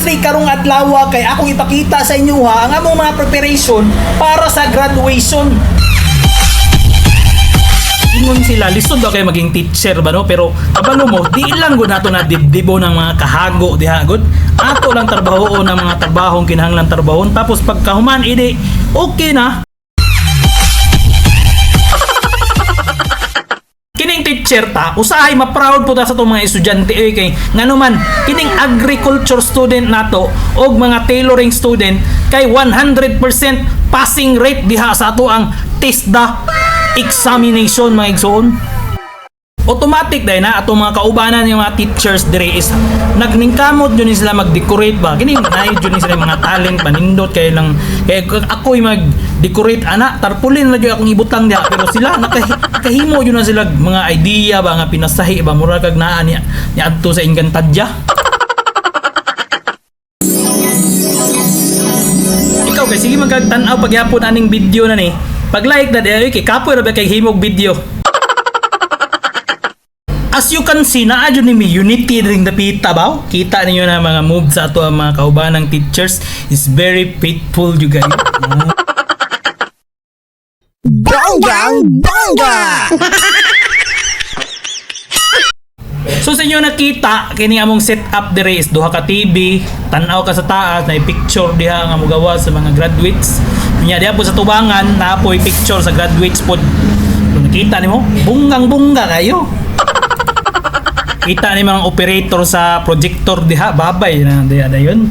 chemistry karong adlaw kay akong ipakita sa inyo ha ang among mga preparation para sa graduation. Ingon sila, lisod daw kayo maging teacher ba no? Pero kabalo mo, di lang gud nato na dibdibo ng mga kahago diha gud. Ato lang trabaho ng mga trabahong kinahanglan trabahon tapos pagkahuman idi okay na. Kining teacher ta, usahay ma-proud po ta sa itong mga estudyante kay ngano man kining agriculture student nato og mga tailoring student kay 100% passing rate diha sa ato ang TESDA examination mga igsoon. Automatic dahil na atong mga kaubanan yung mga teachers dire is nagningkamot yun sila mag-decorate ba kini naay yun sila mga talent panindot kay lang kay ako'y mag-decorate ana tarpulin na akong ibutang diha pero sila nakahimo yun na sila mga idea ba nga pinasahi ba mura kag naa niya adto sa Encantadia. Ikaw kay sige magkagtan-aw pagyapon aning video na ni pag-like na diha kay kapoy ra ba kay himog video. As you can see, naadyo ni unity ring dapita ba? Kita ninyo na mga moves sa ato ang mga kaubanang teachers is very faithful you guys. Bonggang bongga! So sa inyo nakita, kini among setup dire is duha ka TV, tan-aw ka sa taas, na picture diha nga mogawa sa mga graduates. Nya diha po sa tubangan, naapoy picture sa graduates pod. Kung nakita nimo, bunggang-bungga kayo. Kita ni mga operator sa projector diha babay na diha dayon.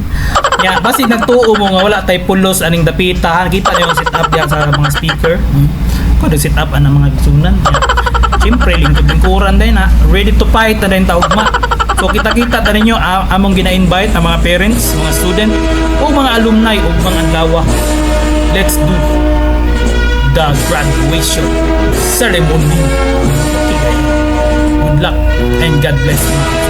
Ya basi nagtuo mo nga wala tay pulos aning dapita. Kita niyo ang setup diha sa mga speaker. Kuno setup ana mga sunan. Siyempre lingkod-lingkuran din na ready to fight na din taugma. So kita-kita ta ninyo among gina-invite ang mga parents, mga student o mga alumni o mga adlaw. Let's do the graduation ceremony. Okay, good luck and God bless you.